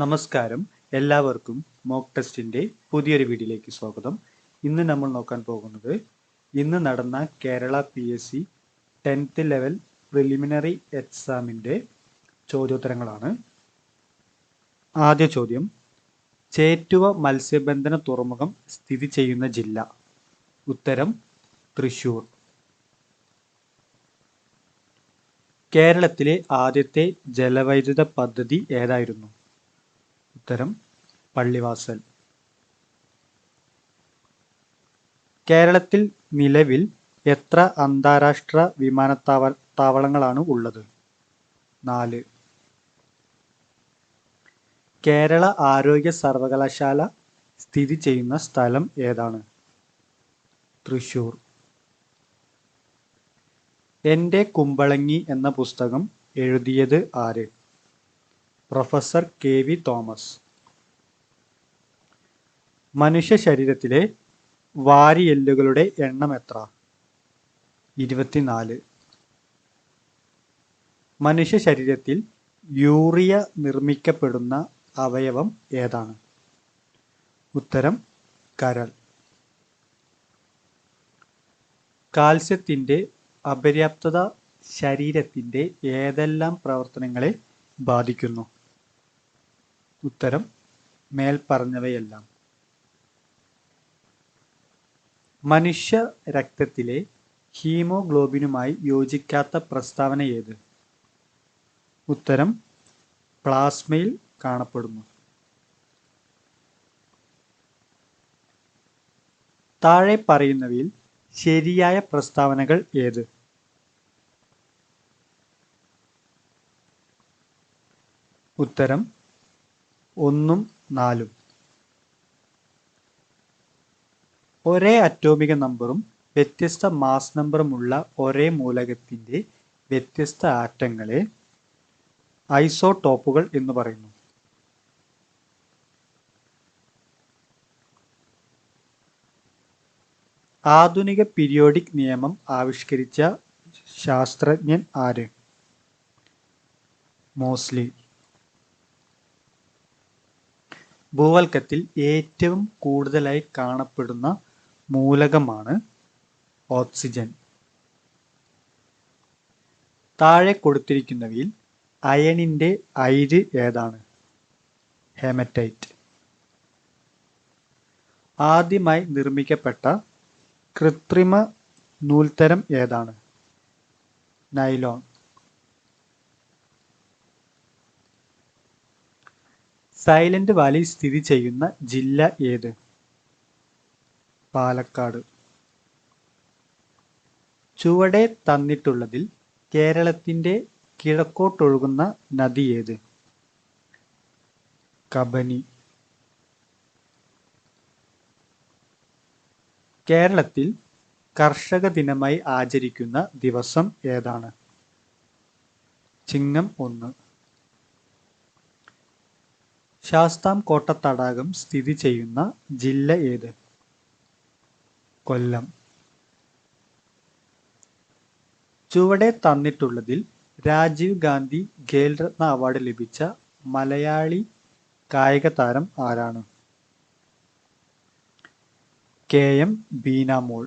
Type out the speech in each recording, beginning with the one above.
നമസ്കാരം, എല്ലാവർക്കും മോക്ക് ടെസ്റ്റിൻ്റെ പുതിയൊരു വീഡിയോയിലേക്ക് സ്വാഗതം. ഇന്ന് നമ്മൾ നോക്കാൻ പോകുന്നത് ഇന്ന് നടന്ന Kerala PSC 10th level preliminary എക്സാമിൻ്റെ ചോദ്യോത്തരങ്ങളാണ്. ആദ്യ ചോദ്യം, ചേറ്റുവ മത്സ്യബന്ധന തുറമുഖം സ്ഥിതി ചെയ്യുന്ന ജില്ല? ഉത്തരം തൃശ്ശൂർ. കേരളത്തിലെ ആദ്യത്തെ ജലവൈദ്യുത പദ്ധതി ഏതായിരുന്നു? ഉത്തരം പള്ളിവാസൽ. കേരളത്തിൽ നിലവിൽ എത്ര അന്താരാഷ്ട്ര വിമാനത്താവളങ്ങളാണ് ഉള്ളത്? 4. കേരള ആരോഗ്യ സർവകലാശാല സ്ഥിതി ചെയ്യുന്ന സ്ഥലം ഏതാണ്? തൃശ്ശൂർ. എൻ്റെ കുമ്പളങ്ങി എന്ന പുസ്തകം എഴുതിയത് ആര്? Professor KV Thomas. മനുഷ്യ ശരീരത്തിലെ വാരിയെല്ലുകളുടെ എണ്ണം എത്ര? 24. മനുഷ്യ ശരീരത്തിൽ യൂറിയ നിർമ്മിക്കപ്പെടുന്ന അവയവം ഏതാണ്? ഉത്തരം കരൾ. കാൽസ്യത്തിൻ്റെ അപര്യാപ്തത ശരീരത്തിൻ്റെ ഏതെല്ലാം പ്രവർത്തനങ്ങളെ ബാധിക്കുന്നു? ഉത്തരം മേൽപ്പറഞ്ഞവയെല്ലാം. മനുഷ്യ രക്തത്തിലെ ഹീമോഗ്ലോബിനുമായി യോജിക്കാത്ത പ്രസ്താവന ഏത്? ഉത്തരം പ്ലാസ്മയിൽ കാണപ്പെടുന്നു. താഴെ പറയുന്നവയിൽ ശരിയായ പ്രസ്താവനകൾ ഏത്? ഉത്തരം 1ഉം 4ഉം. ഒരേ അറ്റോമിക നമ്പറും വ്യത്യസ്ത മാസ് നമ്പറുമുള്ള ഒരേ മൂലകത്തിൻ്റെ വ്യത്യസ്ത ആറ്റങ്ങളെ ഐസോടോപ്പുകൾ എന്ന് പറയുന്നു. ആധുനിക പീരിയോഡിക് നിയമം ആവിഷ്കരിച്ച ശാസ്ത്രജ്ഞൻ ആര്? മോസ്ലി. ഭൂവൽക്കത്തിൽ ഏറ്റവും കൂടുതലായി കാണപ്പെടുന്ന മൂലകമാണ് ഓക്സിജൻ. താഴെ കൊടുത്തിരിക്കുന്നവയിൽ അയണിൻ്റെ അയിര് ഏതാണ്? ഹെമറ്റൈറ്റ്. ആദ്യമായി നിർമ്മിക്കപ്പെട്ട കൃത്രിമ നൂൽത്തരം ഏതാണ്? നൈലോൺ. സൈലന്റ് വാലി സ്ഥിതി ചെയ്യുന്ന ജില്ല ഏത്? പാലക്കാട്. ചുവടെ തന്നിട്ടുള്ളതിൽ കേരളത്തിൻ്റെ കിഴക്കോട്ടൊഴുകുന്ന നദി ഏത്? കബനി. കേരളത്തിൽ കർഷക ദിനമായി ആചരിക്കുന്ന ദിവസം ഏതാണ്? ചിങ്ങം 1. ശാസ്താംകോട്ട തടാകം സ്ഥിതി ചെയ്യുന്ന ജില്ല ഏത്? കൊല്ലം. ചുവടെ തന്നിട്ടുള്ളതിൽ രാജീവ് ഗാന്ധി ഖേൽരത്ന അവാർഡ് ലഭിച്ച മലയാളി കായിക താരം ആരാണ്? KM ബീനാമോൾ.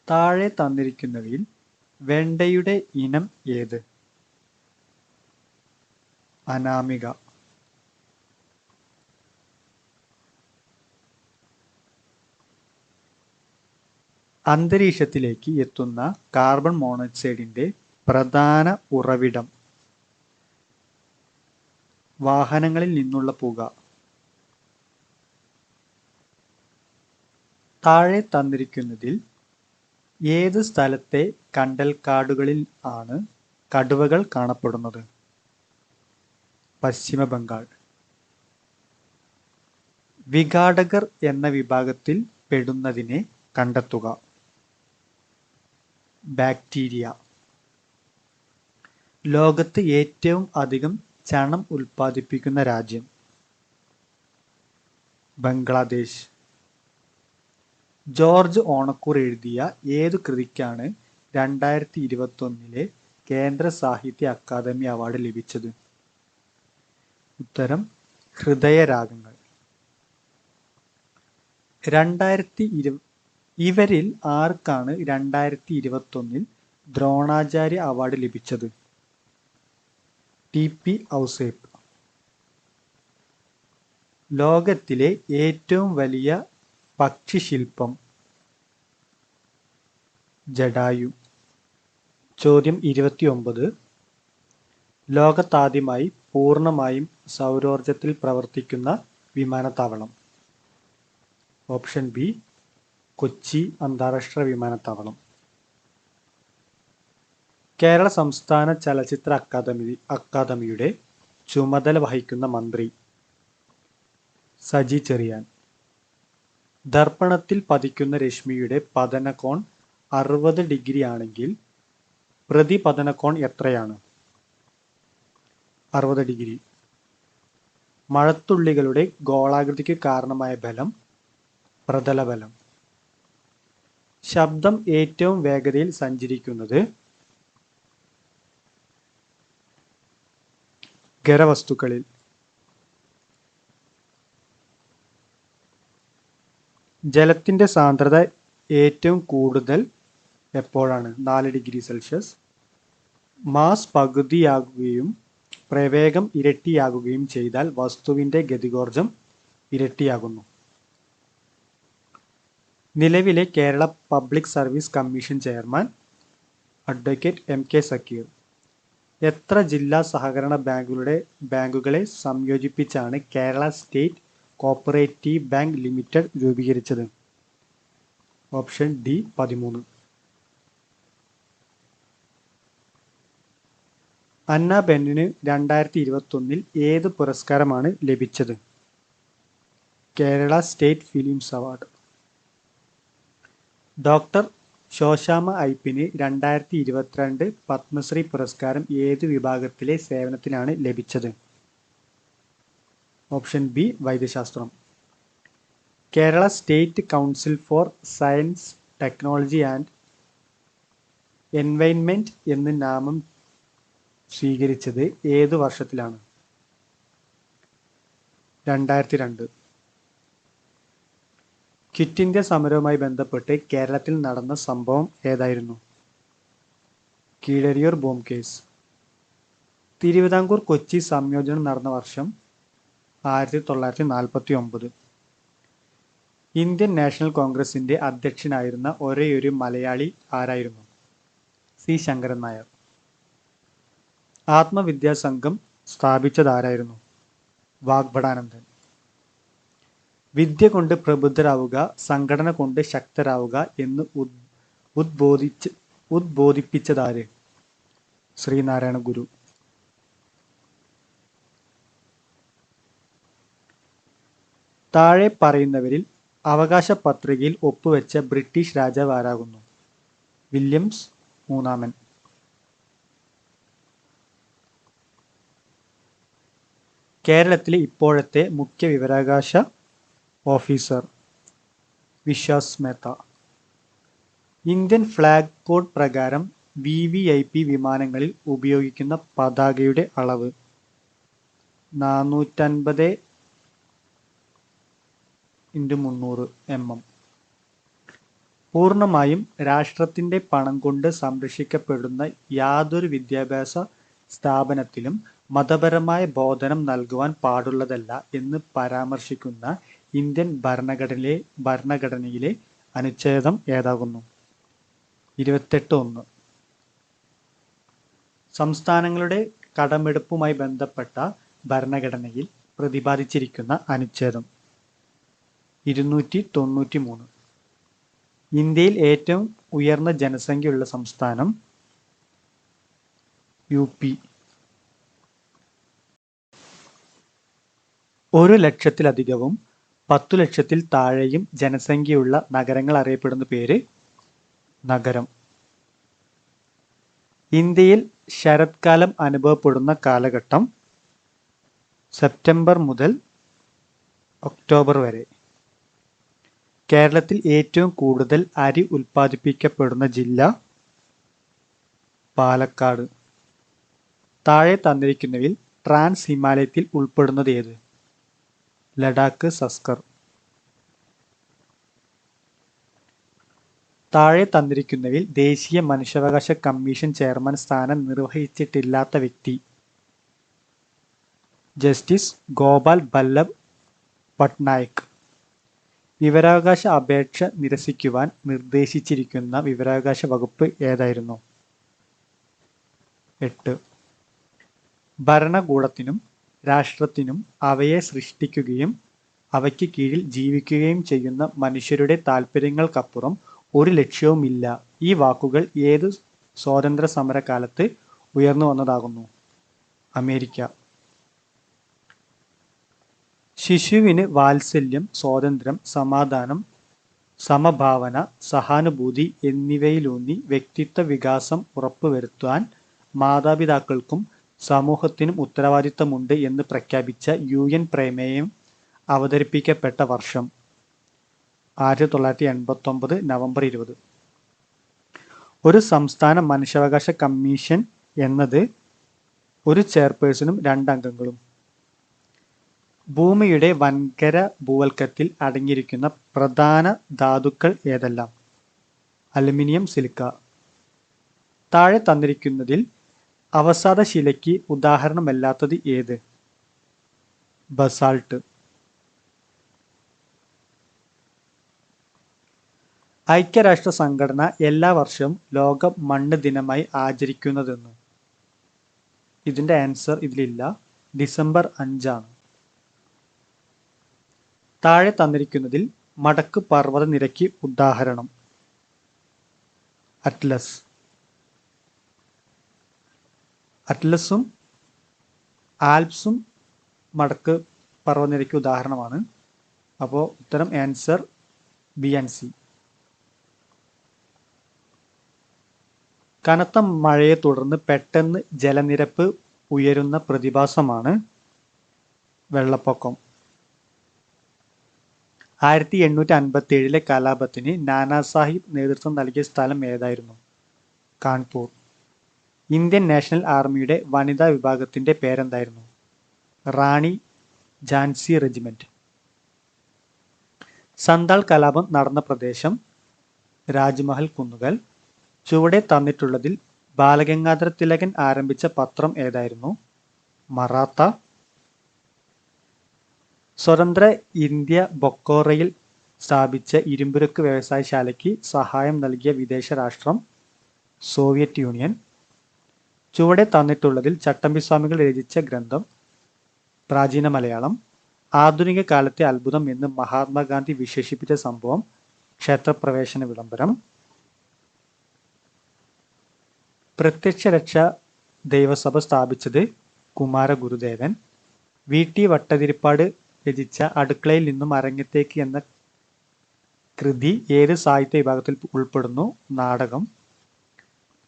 താഴെ തന്നിരിക്കുന്നവയിൽ വെണ്ടയുടെ ഇനം ഏത്? അനാമിക. അന്തരീക്ഷത്തിലേക്ക് എത്തുന്ന കാർബൺ മോണോക്സൈഡിൻ്റെ പ്രധാന ഉറവിടം? വാഹനങ്ങളിൽ നിന്നുള്ള പുക. താഴെ തന്നിരിക്കുന്നതിൽ ഏത് സ്ഥലത്തെ കണ്ടൽക്കാടുകളിൽ ആണ് കടുവകൾ കാണപ്പെടുന്നത്? പശ്ചിമ ബംഗാൾ. വിഘാടകർ എന്ന വിഭാഗത്തിൽ പെടുന്നതിനെ കണ്ടെത്തുക. ബാക്ടീരിയ. ലോകത്ത് ഏറ്റവും അധികം ചണം ഉൽപ്പാദിപ്പിക്കുന്ന രാജ്യം? ബംഗ്ലാദേശ്. ജോർജ് ഓണക്കൂർ എഴുതിയ ഏതു കൃതിക്കാണ് 2021 കേന്ദ്ര സാഹിത്യ അക്കാദമി അവാർഡ് ലഭിച്ചത്? ഉത്തരം ഹൃദയരാഗങ്ങൾ. ഇവരിൽ ആർക്കാണ് 2021 ദ്രോണാചാര്യ അവാർഡ് ലഭിച്ചത്? TP ഔസേപ്പ്. ലോകത്തിലെ ഏറ്റവും വലിയ പക്ഷിശില്പം? ജടായു. ചോദ്യം 29. ലോകത്താദ്യമായി പൂർണ്ണമായും സൗരോർജത്തിൽ പ്രവർത്തിക്കുന്ന വിമാനത്താവളം? ഓപ്ഷൻ ബി കൊച്ചി അന്താരാഷ്ട്ര വിമാനത്താവളം. കേരള സംസ്ഥാന ചലച്ചിത്ര അക്കാദമിയുടെ ചുമതല വഹിക്കുന്ന മന്ത്രി? സജി ചെറിയാൻ. ദർപ്പണത്തിൽ പതിക്കുന്ന രശ്മിയുടെ പതനകോൺ 60 ഡിഗ്രി ആണെങ്കിൽ പ്രതിപതനകോൺ എത്രയാണ്? 60 ഡിഗ്രി. മഴത്തുള്ളികളുടെ ഗോളാകൃതിക്ക് കാരണമായ ബലം? പ്രതലബലം. ശബ്ദം ഏറ്റവും വേഗതയിൽ സഞ്ചരിക്കുന്നത്? ഖരവസ്തുക്കളിൽ. ജലത്തിന്റെ സാന്ദ്രത ഏറ്റവും കൂടുതൽ എപ്പോഴാണ്? 4 ഡിഗ്രി സെൽഷ്യസ്. മാസ് പകുതിയാകുകയും പ്രവേഗം ഇരട്ടിയാകുകയും ചെയ്താൽ വസ്തുവിന്റെ ഗതികോർജം ഇരട്ടിയാകുന്നു. നിലവിലെ Kerala public service commission chairman? Advocate MK Zakir. എത്ര ജില്ലാ സഹകരണ ബാങ്കുകളെ സംയോജിപ്പിച്ചാണ് Kerala state cooperative bank limited രൂപീകരിച്ചത്? Option D 13. അന്ന ബെന്നിന് 2021 ഏത് പുരസ്കാരമാണ് ലഭിച്ചത്? Kerala state films award. Doctor Sosamma ഐപ്പിന് 2022 പത്മശ്രീ പുരസ്കാരം ഏത് വിഭാഗത്തിലെ സേവനത്തിനാണ് ലഭിച്ചത്? ഓപ്ഷൻ ബി വൈദ്യശാസ്ത്രം. Kerala state council for science, technology and environment എന്ന് നാമം സ്വീകരിച്ചത് ഏത് വർഷത്തിലാണ്? 2002. ക്വിറ്റ് ഇന്ത്യ സമരവുമായി ബന്ധപ്പെട്ട് കേരളത്തിൽ നടന്ന സംഭവം ഏതായിരുന്നു? Keezhariyur bomb case. തിരുവിതാംകൂർ കൊച്ചി സംയോജനം നടന്ന വർഷം? 1949. ഇന്ത്യൻ നാഷണൽ കോൺഗ്രസിന്റെ അധ്യക്ഷനായിരുന്ന ഒരേയൊരു മലയാളി ആരായിരുന്നു? സി ശങ്കരൻ നായർ. ആത്മവിദ്യാസംഘം സ്ഥാപിച്ചതാരായിരുന്നു? വാഗ്ഭടാനന്ദൻ. വിദ്യ കൊണ്ട് പ്രബുദ്ധരാവുക, സംഘടന കൊണ്ട് ശക്തരാവുക എന്ന് ഉദ്ബോധിപ്പിച്ചതാര്? ശ്രീനാരായണ ഗുരു. താഴെ പറയുന്നവരിൽ അവകാശ പത്രികയിൽ ഒപ്പുവെച്ച ബ്രിട്ടീഷ് രാജാവ് ആരാകുന്നു? വില്യംസ് മൂന്നാമൻ. കേരളത്തിലെ ഇപ്പോഴത്തെ മുഖ്യ വിവരാവകാശ officer? Vishwas Mehta. Indian flag code പ്രകാരം VVIP വിമാനങ്ങളിൽ ഉപയോഗിക്കുന്ന പതാകയുടെ അളവ്? 450x300 mm. പൂർണ്ണമായും രാഷ്ട്രത്തിന്റെ പണം കൊണ്ട് സംരക്ഷിക്കപ്പെടുന്ന യാതൊരു വിദ്യാഭ്യാസ സ്ഥാപനത്തിലും മതപരമായ ബോധനം നൽകുവാൻ പാടുള്ളതല്ല എന്ന് പരാമർശിക്കുന്ന ഇന്ത്യൻ ഭരണഘടനയിലെ അനുച്ഛേദം ഏതാകുന്നു? 28(1). സംസ്ഥാനങ്ങളുടെ കടമെടുപ്പുമായി ബന്ധപ്പെട്ട ഭരണഘടനയിൽ പ്രതിപാദിച്ചിരിക്കുന്ന അനുച്ഛേദം? 293. ഇന്ത്യയിൽ ഏറ്റവും ഉയർന്ന ജനസംഖ്യയുള്ള സംസ്ഥാനം? UP. 1,00,000-ലധികവും 10,00,000-ൽ താഴെയും ജനസംഖ്യയുള്ള നഗരങ്ങൾ അറിയപ്പെടുന്ന പേര്? നഗരം. ഇന്ത്യയിൽ ശരത്കാലം അനുഭവപ്പെടുന്ന കാലഘട്ടം? സെപ്റ്റംബർ മുതൽ ഒക്ടോബർ വരെ. കേരളത്തിൽ ഏറ്റവും കൂടുതൽ അരി ഉൽപ്പാദിപ്പിക്കപ്പെടുന്ന ജില്ല? പാലക്കാട്. താഴെ തന്നിരിക്കുന്നവയിൽ ട്രാൻസ് ഹിമാലയത്തിൽ ഉൾപ്പെടുന്നത് ഏത്? ലഡാക്ക്, സസ്കർ. താഴെ തന്നിരിക്കുന്നവയിൽ ദേശീയ മനുഷ്യാവകാശ കമ്മീഷൻ ചെയർമാൻ സ്ഥാനം നിർവഹിച്ചിട്ടില്ലാത്ത വ്യക്തി? ജസ്റ്റിസ് ഗോപാൽ ബല്ലഭ് പട്നായിക്. വിവരാവകാശ അപേക്ഷ നിരസിക്കുവാൻ നിർദ്ദേശിച്ചിരിക്കുന്ന വിവരാവകാശ വകുപ്പ് ഏതായിരുന്നു? 8. ഭരണകൂടത്തിനും രാഷ്ട്രത്തിനും അവയെ സൃഷ്ടിക്കുകയും അവയ്ക്ക് കീഴിൽ ജീവിക്കുകയും ചെയ്യുന്ന മനുഷ്യരുടെ താൽപ്പര്യങ്ങൾക്കപ്പുറം ഒരു ലക്ഷ്യവുമില്ല. ഈ വാക്കുകൾ ഏത് സ്വാതന്ത്ര്യ സമരകാലത്ത് ഉയർന്നു വന്നതാകുന്നു? അമേരിക്ക. ശിശുവിന് വാത്സല്യം, സ്വാതന്ത്ര്യം, സമാധാനം, സമഭാവന, സഹാനുഭൂതി എന്നിവയിലൂന്നി വ്യക്തിത്വ വികാസം ഉറപ്പുവരുത്താൻ മാതാപിതാക്കൾക്കും സമൂഹത്തിനും ഉത്തരവാദിത്തമുണ്ട് എന്ന് പ്രഖ്യാപിച്ച UN പ്രമേയം അവതരിപ്പിക്കപ്പെട്ട വർഷം? 1989 നവംബർ 20. ഒരു സംസ്ഥാന മനുഷ്യാവകാശ കമ്മീഷൻ എന്നത് ഒരു ചെയർപേഴ്സണും 2 അംഗങ്ങളും. ഭൂമിയുടെ വൻകര ഭൂവൽക്കത്തിൽ അടങ്ങിയിരിക്കുന്ന പ്രധാന ധാതുക്കൾ ഏതെല്ലാം? Aluminium, silica. താഴെ തന്നിരിക്കുന്നതിൽ അവസാദ ശിലയ്ക്ക് ഉദാഹരണമല്ലാത്തത് ഏത്? ബസാൾട്ട്. ഐക്യരാഷ്ട്ര സംഘടന എല്ലാ വർഷവും ലോക മണ്ണ് ദിനമായി ആചരിക്കുന്നതെന്ന്? ഇതിന്റെ ആൻസർ ഇതിലില്ല. ഡിസംബർ 5 ആണ്. താഴെ തന്നിരിക്കുന്നതിൽ മടക്ക് പർവ്വതനിരയ്ക്ക് ഉദാഹരണം? അറ്റ്ലസ്. അറ്റ്ലസും ആൽപ്സും മടക്ക് പർവ്വതനിരയ്ക്ക് ഉദാഹരണമാണ്. അപ്പോൾ ഉത്തരം ആൻസർ ബി ആൻഡ് സി. കനത്ത മഴയെ തുടർന്ന് പെട്ടെന്ന് ജലനിരപ്പ് ഉയരുന്ന പ്രതിഭാസമാണ് വെള്ളപ്പൊക്കം. 1857 കലാപത്തിന് നാനാ സാഹിബ് നേതൃത്വം നൽകിയ സ്ഥലം ഏതായിരുന്നു? കാൺപൂർ. ഇന്ത്യൻ നാഷണൽ ആർമിയുടെ വനിതാ വിഭാഗത്തിന്റെ പേരെന്തായിരുന്നു? റാണി ഝാൻസി റെജിമെന്റ്. സന്താൾ കലാപം നടന്ന പ്രദേശം? രാജ്മഹൽ കുന്നുകൾ. ചുവടെ തന്നിട്ടുള്ളതിൽ ബാലഗംഗാധര തിലകൻ ആരംഭിച്ച പത്രം ഏതായിരുന്നു? മറാത്ത. സ്വതന്ത്ര ഇന്ത്യ ബൊക്കോറയിൽ സ്ഥാപിച്ച ഇരുമ്പുരുക്ക് വ്യവസായശാലയ്ക്ക് സഹായം നൽകിയ വിദേശ രാഷ്ട്രം? Soviet union. ചുവടെ തന്നിട്ടുള്ളതിൽ ചട്ടമ്പിസ്വാമികൾ രചിച്ച ഗ്രന്ഥം? പ്രാചീന മലയാളം. ആധുനിക കാലത്തെ അത്ഭുതം എന്ന് മഹാത്മാഗാന്ധി വിശേഷിപ്പിച്ച സംഭവം? ക്ഷേത്രപ്രവേശന വിളംബരം. പ്രത്യക്ഷ രക്ഷാ ദൈവസഭ സ്ഥാപിച്ചത്? കുമാരഗുരുദേവൻ. VT വട്ടതിരിപ്പാട് രചിച്ച അടുക്കളയിൽ നിന്നും അരങ്ങത്തേക്ക് എന്ന കൃതി ഏത് സാഹിത്യ വിഭാഗത്തിൽ ഉൾപ്പെടുന്നു? നാടകം.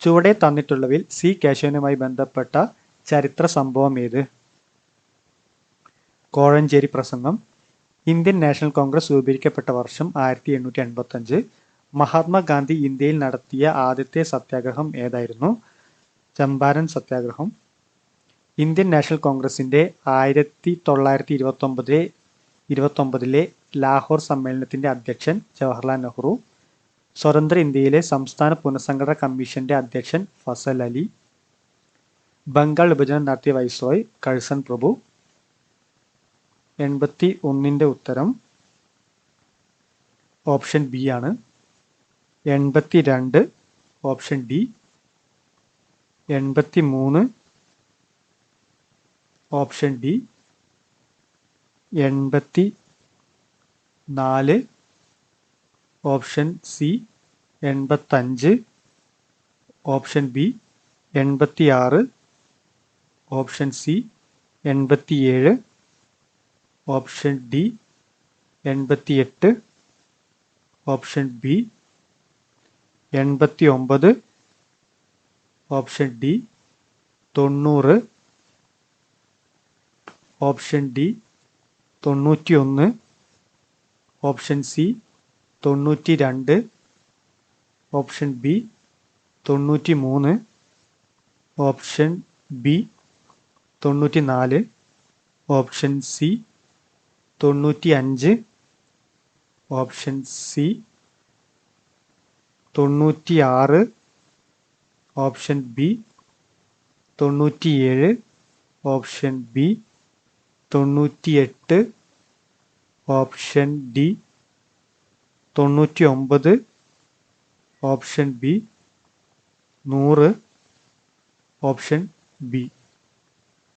ചുവടെ തന്നിട്ടുള്ളവയിൽ C. കേശവനുമായി ബന്ധപ്പെട്ട ചരിത്ര സംഭവം ഏത്? കോഴഞ്ചേരി പ്രസംഗം. ഇന്ത്യൻ നാഷണൽ കോൺഗ്രസ് രൂപീകരിക്കപ്പെട്ട വർഷം? 1885. മഹാത്മാഗാന്ധി ഇന്ത്യയിൽ നടത്തിയ ആദ്യത്തെ സത്യാഗ്രഹം ഏതായിരുന്നു? ചമ്പാരൻ സത്യാഗ്രഹം. ഇന്ത്യൻ നാഷണൽ കോൺഗ്രസിന്റെ 1929 ലാഹോർ സമ്മേളനത്തിന്റെ അധ്യക്ഷൻ? ജവഹർലാൽ നെഹ്റു. സ്വതന്ത്ര ഇന്ത്യയിലെ സംസ്ഥാന പുനഃസംഘടന കമ്മീഷന്റെ അധ്യക്ഷൻ? ഫസൽ അലി. ബംഗാൾ വിഭജനം നടത്തിയ വൈസ്രോയ്? കഴ്സൺ പ്രഭു. 81ന്റെ ഉത്തരം ഓപ്ഷൻ ബി ആണ്. 82 option D. 83 option D. 84 option C. 85 option B. 86 option C. 87 option D. 88 option B. 89 option D. 90 option D. 91 option C. 92 option B. 93 option B. 94, option C. 95, option C. 96, option B. 97, option B. 98, option D. 99, option B. 100, option B.